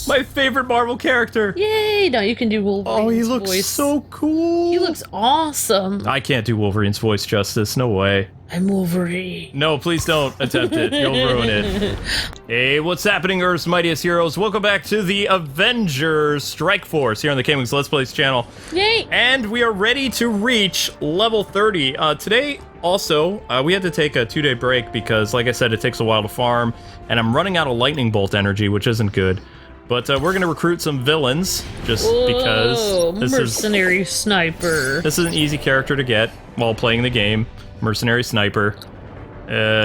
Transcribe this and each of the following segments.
My favorite Marvel character. Yay! Now you can do Wolverine's Oh, he looks voice. so cool. He looks awesome. I can't do Wolverine's voice justice. No way. I'm Wolverine. No, please don't attempt it. You'll ruin it. Hey, what's happening, Earth's Mightiest Heroes? Welcome back to the Avengers Strike Force here on the KwingsLetsPlays channel. Yay! And we are ready to reach level 30. Today, also, we had to take a 2-day break because, like I said, it takes a while to farm, and I'm running out of lightning bolt energy, which isn't good. But we're going to recruit some villains, just because this mercenary sniper. This is an easy character to get while playing the game. Mercenary sniper.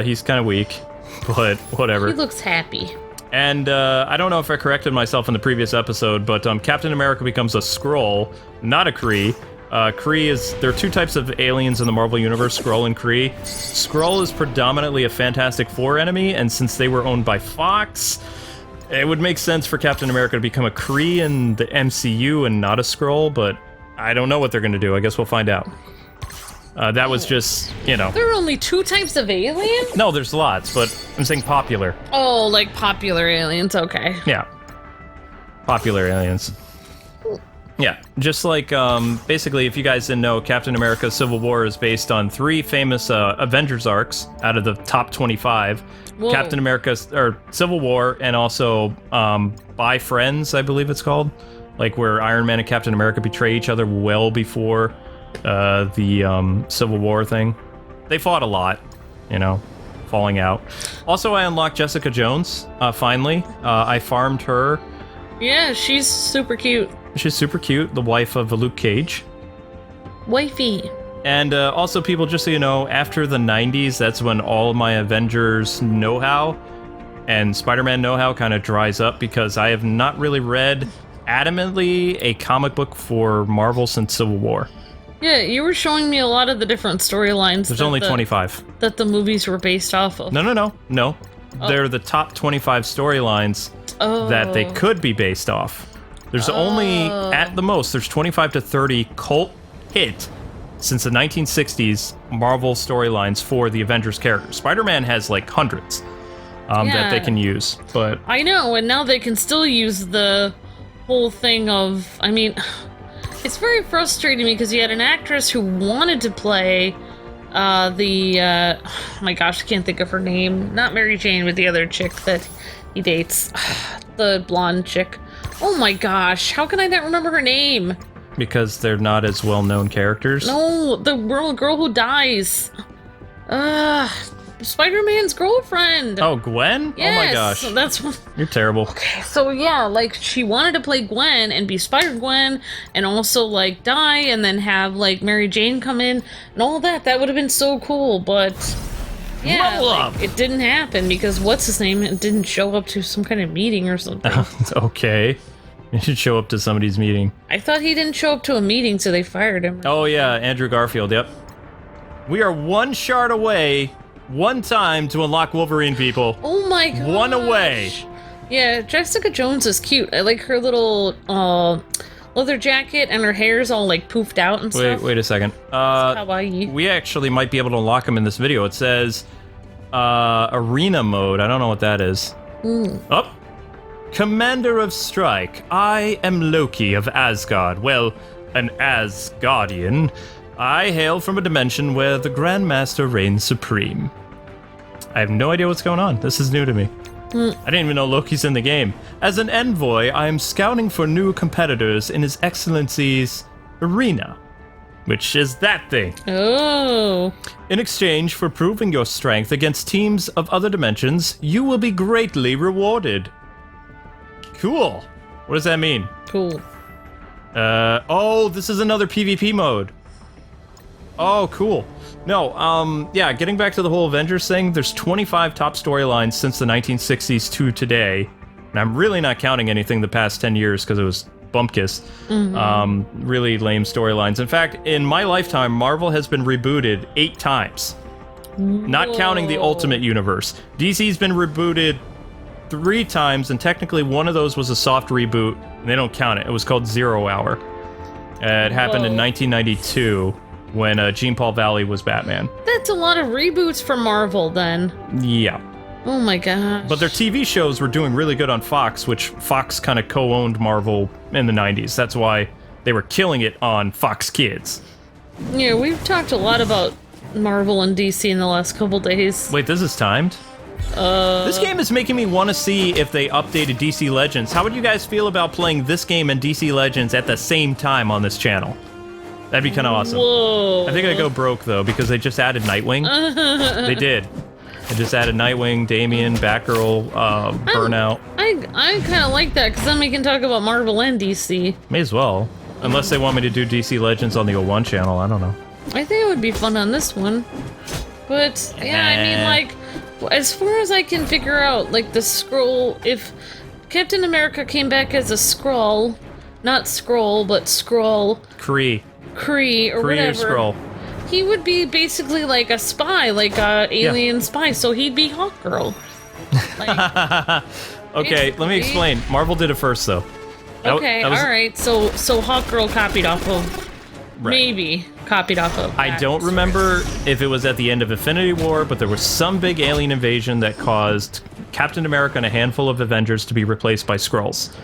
He's kind of weak, but whatever. He looks happy. And I don't know if I corrected myself in the previous episode, but Captain America becomes a Skrull, not a Kree. There are two types of aliens in the Marvel Universe, Skrull and Kree. Skrull is predominantly a Fantastic Four enemy, and since they were owned by Fox, it would make sense for Captain America to become a Kree in the MCU and not a Skrull, but I don't know what they're going to do. I guess we'll find out. That was just, you know. There are only two types of aliens? No, there's lots, but I'm saying popular. Oh, like popular aliens, okay. Yeah. Popular aliens. Yeah, just like, basically, if you guys didn't know, Captain America Civil War is based on 3 famous Avengers arcs out of the top 25. Whoa. Captain America, or Civil War, and also By Friends, I believe it's called. Like where Iron Man and Captain America betray each other well before the Civil War thing. They fought a lot, you know, falling out. Also, I unlocked Jessica Jones, finally. I farmed her. Yeah, she's super cute. She's super cute, the wife of Luke Cage. Wifey. And also, people, just so you know, after the 90s, that's when all of my Avengers know-how and Spider-Man know-how kind of dries up, because I have not really read adamantly a comic book for Marvel since Civil War. Yeah, you were showing me a lot of the different storylines. There's only 25. That the movies were based off of. No. Oh. They're the top 25 storylines that they could be based off. There's only, at the most, there's 25 to 30 cult hit since the 1960s Marvel storylines for the Avengers characters. Spider-Man has like hundreds that they can use, but... I know, and now they can still use the whole thing of, I mean... It's very frustrating because you had an actress who wanted to play oh my gosh, I can't think of her name. Not Mary Jane, but the other chick that he dates. The blonde chick. Oh my gosh, how can I not remember her name? Because they're not as well-known characters? No, the girl who dies. Spider-Man's girlfriend. Oh, Gwen? Yes, oh my gosh. That's what... You're terrible. Okay, so yeah, like, she wanted to play Gwen and be Spider-Gwen and also, like, die and then have, like, Mary Jane come in and all that. That would have been so cool, but... Yeah, like, it didn't happen because what's-his-name didn't show up to some kind of meeting or something. Okay. You should show up to somebody's meeting. I thought he didn't show up to a meeting, so they fired him. Oh yeah, Andrew Garfield, yep. We are one shard away... One time to unlock Wolverine, people. Oh my god. One away. Yeah, Jessica Jones is cute. I like her little leather jacket and her hair's all like poofed out and stuff. Wait a second. We actually might be able to unlock him in this video. It says arena mode. I don't know what that is. Oh. Commander of Strike. I am Loki of Asgard. Well, an Asgardian. I hail from a dimension where the Grandmaster reigns supreme. I have no idea what's going on. This is new to me. I didn't even know Loki's in the game. As an envoy, I am scouting for new competitors in His Excellency's arena. Which is that thing. Oh. In exchange for proving your strength against teams of other dimensions, you will be greatly rewarded. Cool. What does that mean? Cool. Oh, this is another PvP mode. Oh, cool. No, yeah, getting back to the whole Avengers thing, there's 25 top storylines since the 1960s to today, and I'm really not counting anything the past 10 years because it was bumpkiss. Really lame storylines. In fact, in my lifetime, Marvel has been rebooted 8 times. Not counting the Ultimate Universe. DC's been rebooted 3 times, and technically one of those was a soft reboot, and they don't count it. It was called Zero Hour. It happened in 1992. When Jean Paul Valley was Batman. That's a lot of reboots for Marvel, then. Yeah. Oh my gosh. But their TV shows were doing really good on Fox, which Fox kind of co-owned Marvel in the 90s. That's why they were killing it on Fox Kids. Yeah, we've talked a lot about Marvel and DC in the last couple days. Wait, this is timed? This game is making me want to see if they updated DC Legends. How would you guys feel about playing this game and DC Legends at the same time on this channel? That'd be kind of awesome. Whoa. I think I go broke, though, because they just added Nightwing. They did. They just added Nightwing, Damian, Batgirl, Burnout. I kind of like that, because then we can talk about Marvel and DC. May as well. Unless they want me to do DC Legends on the 01 channel, I don't know. I think it would be fun on this one. But, yeah, I mean, like, as far as I can figure out, like, the Skrull, if Captain America came back as a Skrull, not Skrull, but Skrull. Kree. Or whatever. Skrull. He would be basically like a spy, like a alien spy, so he'd be Hawkgirl. Like, okay, let me explain. Marvel did it first, though. Okay, alright, so Hawkgirl copied off of... Right. Maybe copied off of... I don't remember if it was at the end of Infinity War, but there was some big alien invasion that caused Captain America and a handful of Avengers to be replaced by Skrulls.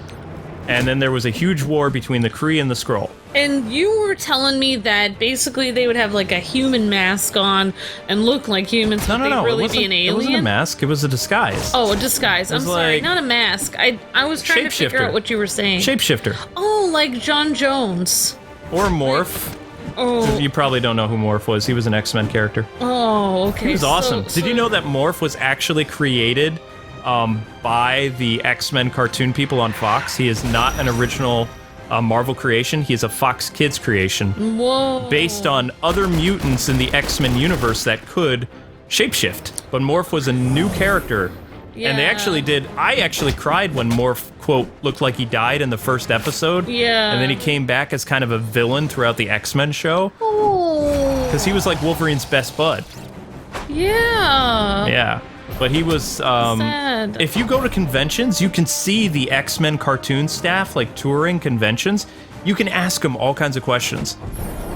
And then there was a huge war between the Kree and the Skrull. And you were telling me that basically they would have like a human mask on and look like humans, but they'd really be an alien? It wasn't a mask, it was a disguise. Oh, a disguise. I'm sorry, like not a mask. I was trying to figure out what you were saying. Shapeshifter. Oh, like John Jones. Or Morph. Oh. You probably don't know who Morph was. He was an X-Men character. Oh, okay. He was awesome. Did you know that Morph was actually created by the X-Men cartoon people on Fox? He is not an original Marvel creation. He is a Fox Kids creation. Whoa. Based on other mutants in the X-Men universe that could shapeshift. But Morph was a new character. Yeah. And they actually did... I actually cried when Morph, quote, looked like he died in the first episode. Yeah. And then he came back as kind of a villain throughout the X-Men show. Oh. Because he was like Wolverine's best bud. Yeah. Yeah. But he was, sad. If you go to conventions, you can see the X-Men cartoon staff, like, touring conventions. You can ask them all kinds of questions.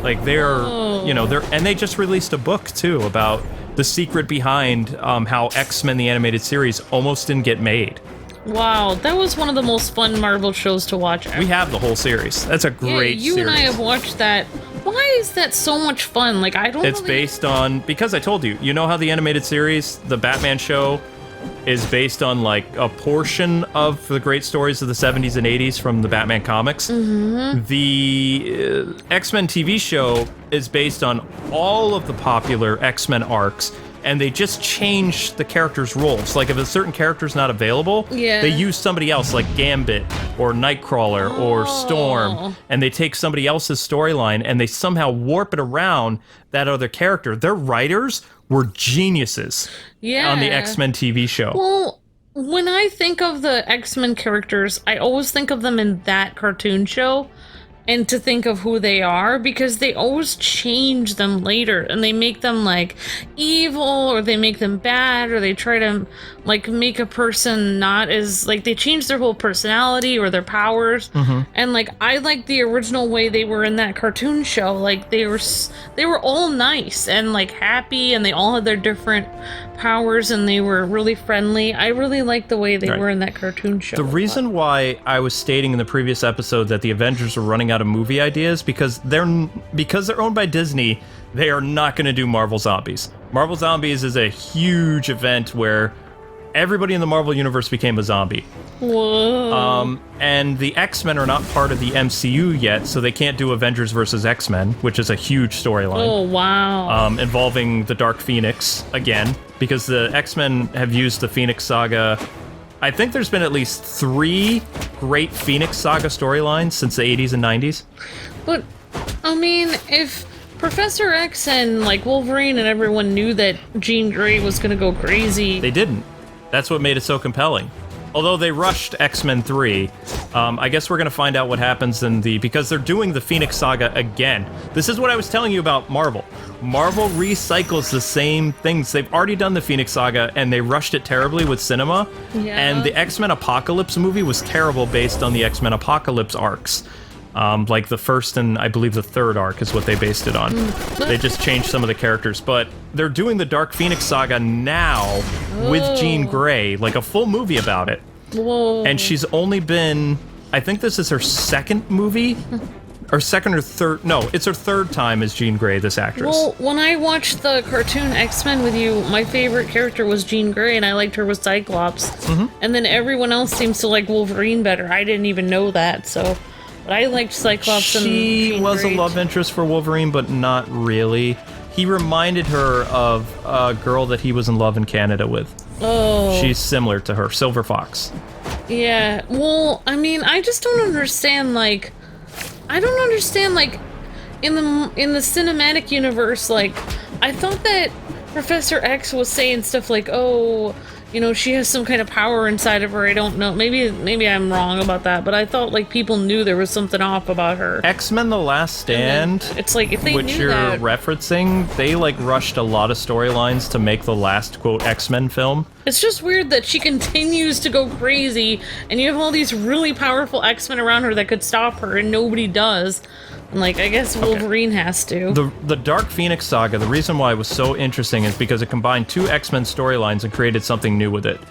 Like, they're, you know, and they just released a book, too, about the secret behind how X-Men, the animated series, almost didn't get made. Wow, that was one of the most fun Marvel shows to watch ever. We have the whole series. That's a great series. You and I have watched that. Why is that so much fun? Like, I don't It's based on... Because I told you, you know how the animated series, the Batman show, is based on, like, a portion of the great stories of the 70s and 80s from the Batman comics? Mm-hmm. The X-Men TV show is based on all of the popular X-Men arcs, and they just change the characters' roles. Like, if a certain character's not available, they use somebody else, like Gambit, or Nightcrawler, or Storm, and they take somebody else's storyline, and they somehow warp it around that other character. Their writers were geniuses on the X-Men TV show. Well, when I think of the X-Men characters, I always think of them in that cartoon show, and to think of who they are, because they always change them later, and they make them, like, evil, or they make them bad, or they try to, like, make a person not as, like, they change their whole personality or their powers, and, like, I like the original way they were in that cartoon show. Like, they were all nice, and, like, happy, and they all had their different powers, and they were really friendly. I really liked the way they were in that cartoon show. The reason why I was stating in the previous episode that the Avengers are running out of movie ideas, because they're owned by Disney, they are not going to do Marvel Zombies. Marvel Zombies is a huge event where everybody in the Marvel Universe became a zombie. Whoa. And the X-Men are not part of the MCU yet, so they can't do Avengers versus X-Men, which is a huge storyline. Oh, wow. Involving the Dark Phoenix, again, because the X-Men have used the Phoenix Saga. I think there's been at least 3 great Phoenix Saga storylines since the 80s and 90s. But, I mean, if Professor X and, like, Wolverine and everyone knew that Jean Grey was gonna go crazy... They didn't. That's what made it so compelling. Although they rushed X-Men 3, I guess we're going to find out what happens because they're doing the Phoenix Saga again. This is what I was telling you about Marvel. Marvel recycles the same things. They've already done the Phoenix Saga, and they rushed it terribly with cinema. Yeah. And the X-Men Apocalypse movie was terrible based on the X-Men Apocalypse arcs. Like the first and I believe the third arc is what they based it on. They just changed some of the characters, but they're doing the Dark Phoenix saga now with Jean Grey, like a full movie about it. Whoa. And she's only been, I think this is her second movie, or second or third, no, it's her third time as Jean Grey, this actress. Well, when I watched the cartoon X-Men with you, my favorite character was Jean Grey, and I liked her with Cyclops. And then everyone else seems to like Wolverine better. I didn't even know that, so... But I liked Cyclops and She was Grey. a love interest for Wolverine, but not really. He reminded her of a girl that he was in love in Canada with. Oh. She's similar to her, Silver Fox. Yeah, well, I mean, I just don't understand, like... I don't understand, like, in the cinematic universe, like, I thought that Professor X was saying stuff like, oh, you know, she has some kind of power inside of her, I don't know. Maybe I'm wrong about that, but I thought, like, people knew there was something off about her. X-Men The Last Stand, It's like, if they which knew you're that... referencing, they, like, rushed a lot of storylines to make the last, quote, X-Men film. It's just weird that she continues to go crazy, and you have all these really powerful X-Men around her that could stop her, and nobody does. And, like, I guess Wolverine has to. The Dark Phoenix saga, the reason why it was so interesting is because it combined two X-Men storylines and created something new with it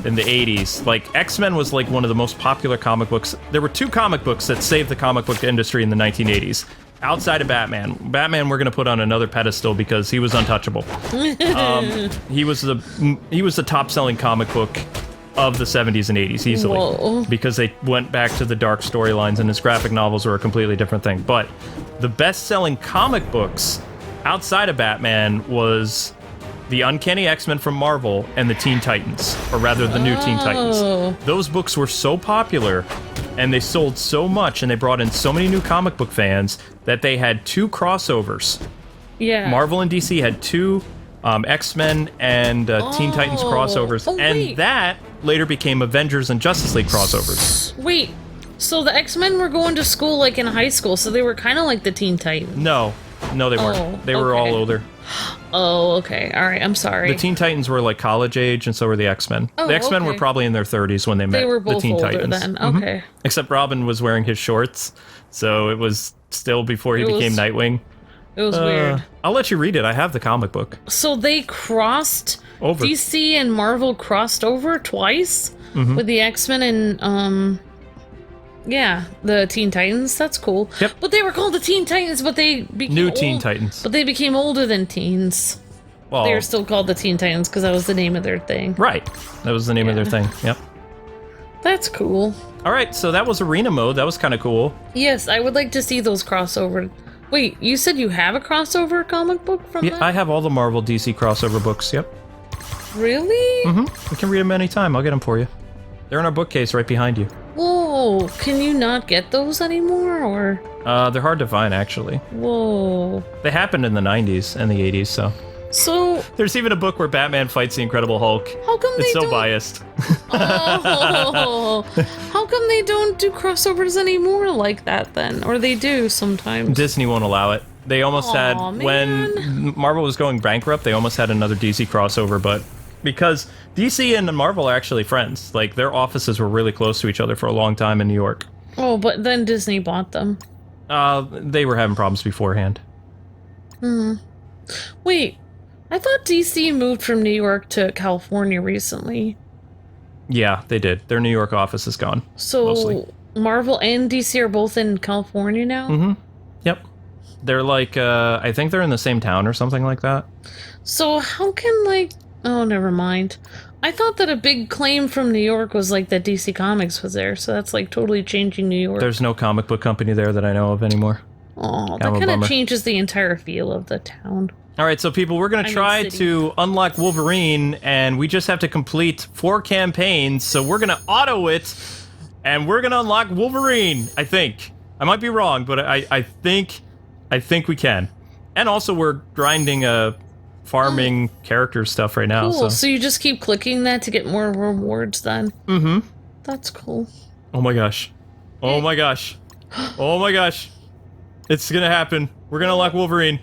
in the 80s. Like, X-Men was, like, one of the most popular comic books. There were two comic books that saved the comic book industry in the 1980s. Outside of Batman. Batman we're going to put on another pedestal because he was untouchable. He was the top-selling comic book of the 70s and 80s, easily. Whoa. Because they went back to the dark storylines, and his graphic novels were a completely different thing. But the best-selling comic books outside of Batman was the Uncanny X-Men from Marvel and the Teen Titans, or rather the new Teen Titans. Those books were so popular, and they sold so much, and they brought in so many new comic book fans that they had two crossovers. Yeah. Marvel and DC had two X-Men and Teen Titans crossovers, and that later became Avengers and Justice League crossovers. Wait, so the X-Men were going to school, like, in high school, so they were kind of like the Teen Titans. No, they weren't. They were all older. Oh, okay. All right, I'm sorry. The Teen Titans were, like, college age, and so were the X-Men. Oh, the X-Men were okay. probably in their 30s when they met They were the both Teen older Titans. then. Okay. Except Robin was wearing his shorts, so it was still before he became Nightwing. It was weird. I'll let you read it. I have the comic book. So they crossed... Over. DC and Marvel crossed over twice with the X-Men and, yeah, the Teen Titans. That's cool. Yep. But they were called the Teen Titans, but they became New Teen Titans. But they became older than teens. Well, They were still called the Teen Titans because that was the name of their thing. right. That was the name of their thing. Yep. That's cool. All right, so that was arena mode. That was kind of cool. Yes, I would like to see those crossover. Wait, you said you have a crossover comic book from Yeah, that? I have all the Marvel DC crossover books. Yep. Really? We can read them anytime. I'll get them for you. They're in our bookcase right behind you. Whoa, can you not get those anymore, or? They're hard to find, actually. Whoa. They happened in the 90s and the 80s, so. So, There's even a book where Batman fights the Incredible Hulk. how come they It's so don't... biased. Oh, how come they don't do crossovers anymore like that then? Or they do sometimes. Disney won't allow it. They almost had, Aw, when Marvel was going bankrupt, they almost had another DC crossover, but because DC and Marvel are actually friends. Like, their offices were really close to each other for a long time in New York. Oh, but then Disney bought them. They were having problems beforehand. Wait, I thought DC moved from New York to California recently. Yeah, they did. Their New York office is gone. So, Mostly. Marvel and DC are both in California now? Yep. They're like, I think they're in the same town or something like that. So how can, like... Oh, never mind. I thought that a big claim from New York was, like, that DC Comics was there, so that's, like, totally changing New York. There's no comic book company there that I know of anymore. Oh, that Kind of a kind bummer. of changes the entire feel of the town. All right, so people, we're going to try city. to unlock Wolverine, and we just have to complete 4 campaigns, so we're going to auto it, and we're going to unlock Wolverine, I think. I might be wrong, but I think we can. And also, we're grinding farming character stuff right now. Cool, So. so you just keep clicking that to get more rewards then? Mm-hmm. That's cool. Oh my gosh. Oh my gosh. Oh my gosh. It's going to happen. We're going to unlock Wolverine.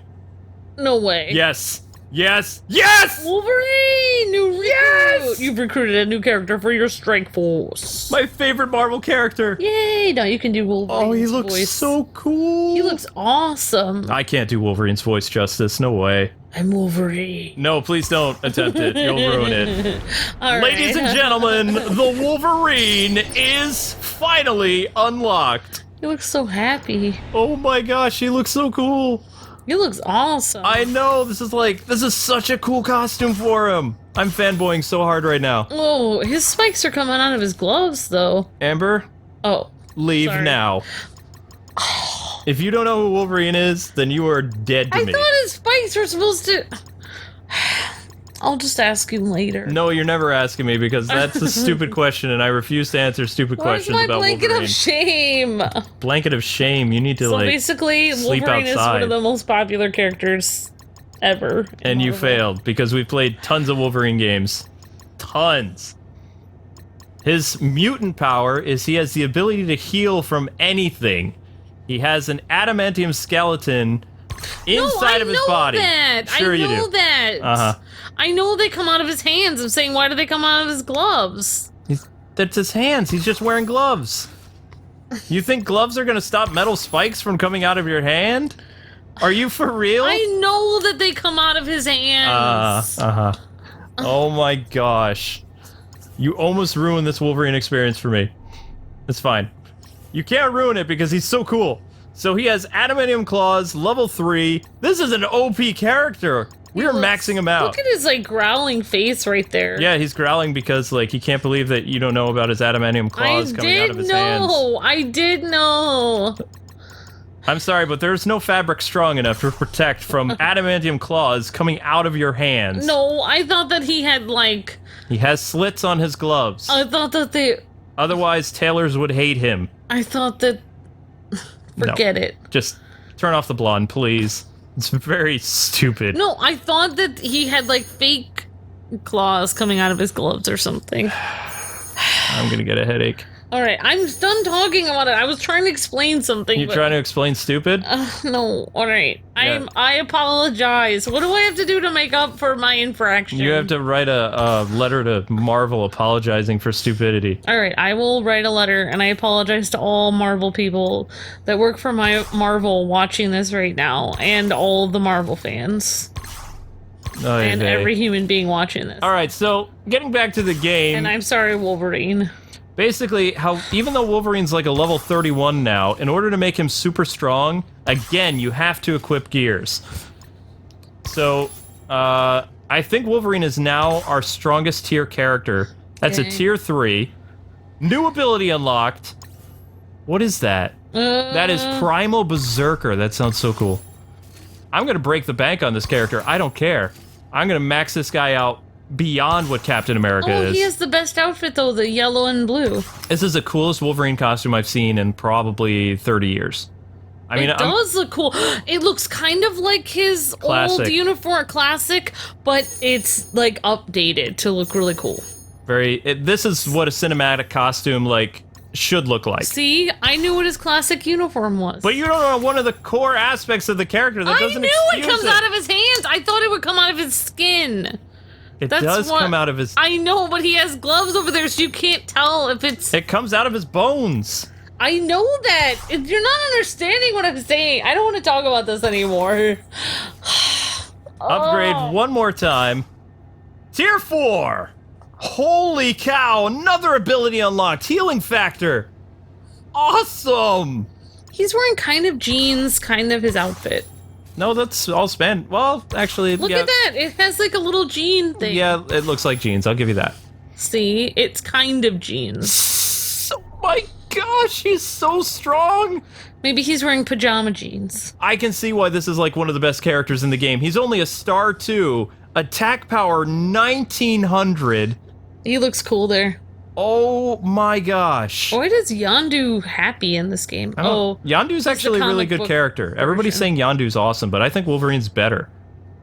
No way. Yes. Yes! Yes! Wolverine! New recruit! Yes! You've recruited a new character for your strike force. My favorite Marvel character. Yay! Now you can do Wolverine's Oh, he looks voice. so cool. He looks awesome. I can't do Wolverine's voice justice. No way. I'm Wolverine. No, please don't attempt it. You'll ruin it. All Ladies right. and gentlemen, the Wolverine is finally unlocked. He looks so happy. Oh my gosh, he looks so cool. He looks awesome. I know, this is such a cool costume for him. I'm fanboying so hard right now. Oh, his spikes are coming out of his gloves, though. Amber, Oh. leave Sorry. now. If you don't know who Wolverine is, then you are dead to I me. thought his spikes were supposed to... I'll just ask you later. No, you're never asking me because that's a stupid question and I refuse to answer stupid Where's questions my about blanket Wolverine. of shame? Blanket of shame. You need to So like basically, sleep Wolverine is one outside. of the most popular characters ever. in And you Marvel. failed because we played tons of Wolverine games. Tons. His mutant power is he has the ability to heal from anything. He has an adamantium skeleton inside of his body. Sure I you know do. that. Uh-huh. I know they come out of his hands. I'm saying, why do they come out of his gloves? That's his hands. He's just wearing gloves. You think gloves are gonna stop metal spikes from coming out of your hand? Are you for real? I know that they come out of his hands. Oh my gosh. You almost ruined this Wolverine experience for me. It's fine. You can't ruin it because he's so cool. So he has adamantium claws, level 3. This is an OP character. We are maxing him out. Look at his like growling face right there. Yeah, he's growling because like he can't believe that you don't know about his adamantium claws coming out of his hands. I did know. I'm sorry, but there's no fabric strong enough to protect from adamantium claws coming out of your hands. No, I thought that he had like. He has slits on his gloves. I thought that they. Otherwise, tailors would hate him. I thought that. Forget it. Just turn off the blonde, please. It's very stupid. No, I thought that he had like fake claws coming out of his gloves or something. I'm gonna get a headache. All right, I'm done talking about it. I was trying to explain something. You but... trying to explain stupid? No. All right. Yeah. I apologize. What do I have to do to make up for my infraction? You have to write a letter to Marvel apologizing for stupidity. All right, I will write a letter, and I apologize to all Marvel people that work for my Marvel watching this right now, and all the Marvel fans, and every human being watching this. All right, so getting back to the game. And I'm sorry, Wolverine. Basically, even though Wolverine's like a level 31 now, in order to make him super strong, again, you have to equip gears. So, I think Wolverine is now our strongest tier character. That's a tier 3. New ability unlocked. What is that? That is Primal Berserker. That sounds so cool. I'm gonna break the bank on this character. I don't care. I'm gonna max this guy out beyond what Captain America is. Oh, he has the best outfit though, the yellow and blue. This is the coolest Wolverine costume I've seen in probably 30 years. I mean, it does look cool. It looks kind of like his Classic. old uniform, classic, but it's like updated to look really cool. This is what a cinematic costume like should look like. See, I knew what his classic uniform was. But you don't know one of the core aspects of the character that doesn't I knew it excuse comes out of his hands. I thought it would come out of his skin. It does come out of his... I know, but he has gloves over there, so you can't tell if it's... It comes out of his bones. I know that. You're not understanding what I'm saying. I don't want to talk about this anymore. Upgrade one more time. Tier 4. Holy cow, another ability unlocked. Healing factor. Awesome. He's wearing kind of jeans, kind of his outfit. No, that's all span. Well, actually, Look yeah. at that. It has like a little jean thing. Yeah, it looks like jeans. I'll give you that. See, it's kind of jeans. Oh my gosh, he's so strong. Maybe he's wearing pajama jeans. I can see why this is like one of the best characters in the game. He's only a star 2, attack power 1900. He looks cool there. Oh my gosh. Why does Yondu happy in this game? Oh, Yondu's actually a really comic good book character. Everybody's saying Yondu's awesome, but I think Wolverine's better.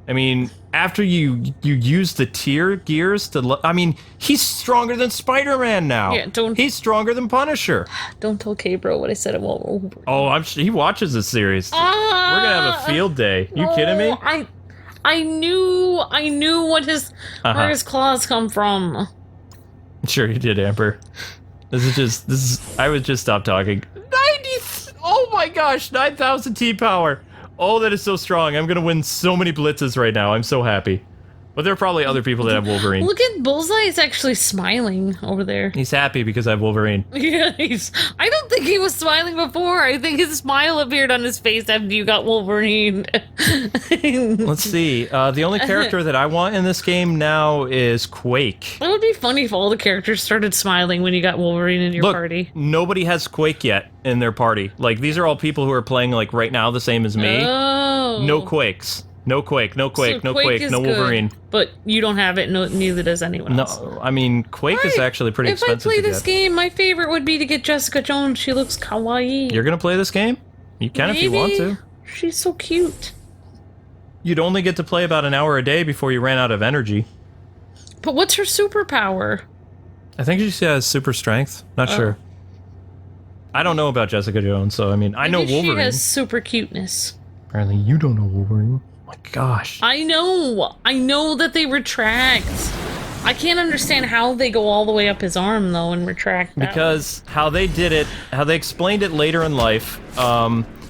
I mean, after you use the tier gears to... I mean, he's stronger than Spider-Man now. Yeah, He's stronger than Punisher. Don't tell K-Bro what I said about Wolverine. Oh, he watches this series. We're gonna have a field day. You kidding me? I knew what where his claws come from. Sure you did, Amber. I would just stop talking. 90, oh my gosh, 9,000 T-power. Oh, that is so strong. I'm gonna win so many blitzes right now. I'm so happy. But there are probably other people that have Wolverine. Look at Bullseye, is actually smiling over there. He's happy because I have Wolverine. Yeah, I don't think he was smiling before. I think his smile appeared on his face after you got Wolverine. Let's see. The only character that I want in this game now is Quake. That would be funny if all the characters started smiling when you got Wolverine in your party. Nobody has Quake yet in their party. Like, these are all people who are playing, like, right now the same as me. Oh. No Quakes. No Quake, no Quake, no Quake, no Wolverine. But you don't have it, neither does anyone else. No, I mean, Quake is actually pretty expensive to get. If I play this game, my favorite would be to get Jessica Jones. She looks kawaii. You're gonna play this game? You can if you want to. She's so cute. You'd only get to play about an hour a day before you ran out of energy. But what's her superpower? I think she has super strength. Not sure. I don't know about Jessica Jones, so I mean, I know Wolverine. She has super cuteness. Apparently you don't know Wolverine. My gosh. I know that they retract. I can't understand how they go all the way up his arm though and retract that because how they did it, how they explained it later in life.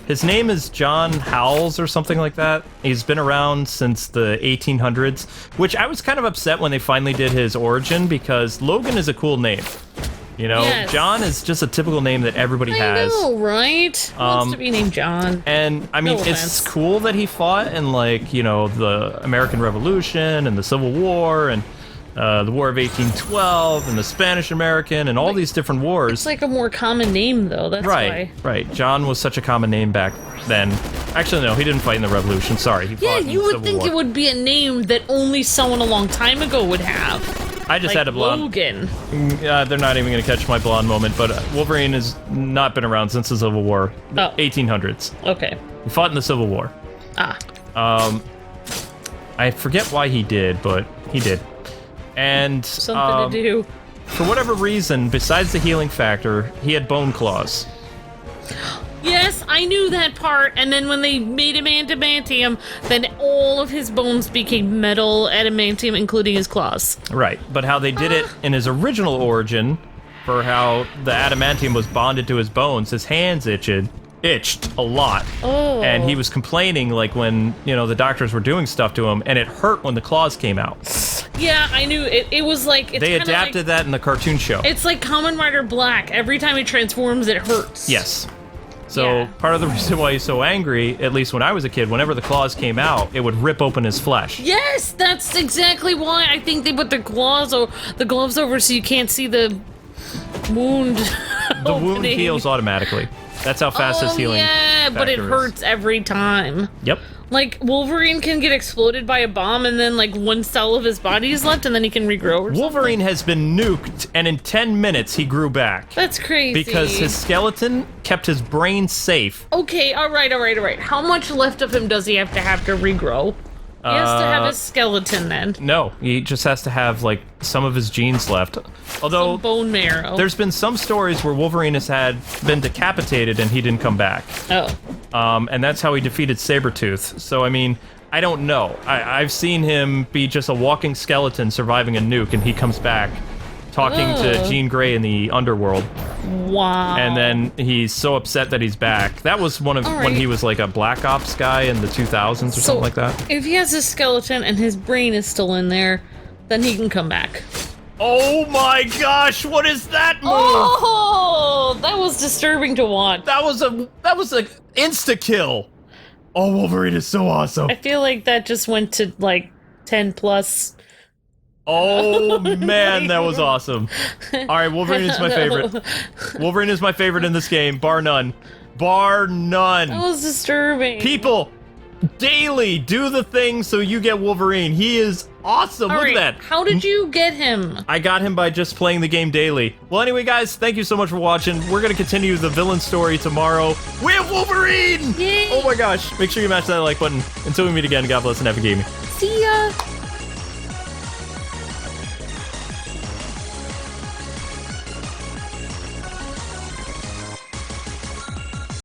His name is John Howells or something like that. He's been around since the 1800s, which I was kind of upset when they finally did his origin because Logan is a cool name. You know, yes. John is just a typical name that everybody has. I know, right? Wants to be named John. And, I mean, it's cool that he fought in, like, you know, the American Revolution and the Civil War and the War of 1812 and the Spanish-American and all these different wars. It's like a more common name, though. That's why. Right. John was such a common name back then. Actually, no, he didn't fight in the Revolution. Sorry, he fought in the Civil War. Yeah, you would think it would be a name that only someone a long time ago would have. I just had a blonde. Logan. They're not even going to catch my blonde moment, but Wolverine has not been around since the Civil War. 1800s. Okay. He fought in the Civil War. I forget why he did, but he did. And something to do. For whatever reason, besides the healing factor, he had bone claws. Yes, I knew that part, and then when they made him adamantium, then all of his bones became metal adamantium, including his claws. Right, but how they did it in his original origin, for how the adamantium was bonded to his bones, his hands itched a lot. Oh. And he was complaining, like, when, you know, the doctors were doing stuff to him, and it hurt when the claws came out. Yeah, I knew. It was like... It's they adapted that in the cartoon show. It's like Kamen Rider Black. Every time he transforms, it hurts. Yes. So part of the reason why he's so angry, at least when I was a kid, whenever the claws came out, it would rip open his flesh. Yes, that's exactly why I think they put the gloves over so you can't see the wound. The wound heals automatically. That's how fast his healing but it hurts every time. Yep. Like, Wolverine can get exploded by a bomb and then, like, one cell of his body is left and then he can regrow or Wolverine has been nuked, and in 10 minutes he grew back. That's crazy. Because his skeleton kept his brain safe. Okay, alright. How much left of him does he have to regrow? He has to have his skeleton then. No, he just has to have, like, some of his genes left. Although, some bone marrow. There's been some stories where Wolverine has been decapitated and he didn't come back. Oh. And that's how he defeated Sabretooth. So, I mean, I don't know. I've seen him be just a walking skeleton surviving a nuke, and he comes back talking to Jean Grey in the underworld. Wow. And then he's so upset that he's back. That was one of when he was like a Black Ops guy in the 2000s or something like that. If he has a skeleton and his brain is still in there, then he can come back. Oh my gosh, what is that move? Oh, that was disturbing to watch. That was a insta kill. Oh, Wolverine is so awesome. I feel like that just went to like 10 plus. Oh man, that was awesome. All right, Wolverine is my favorite. Wolverine is my favorite in this game, bar none. Bar none. That was disturbing. People, daily do the thing so you get Wolverine. He is awesome. Look at that. How did you get him? I got him by just playing the game daily. Well, anyway, guys, thank you so much for watching. We're going to continue the villain story tomorrow. We have Wolverine! Yay! Oh my gosh. Make sure you smash that like button. Until we meet again, God bless and happy gaming. See ya!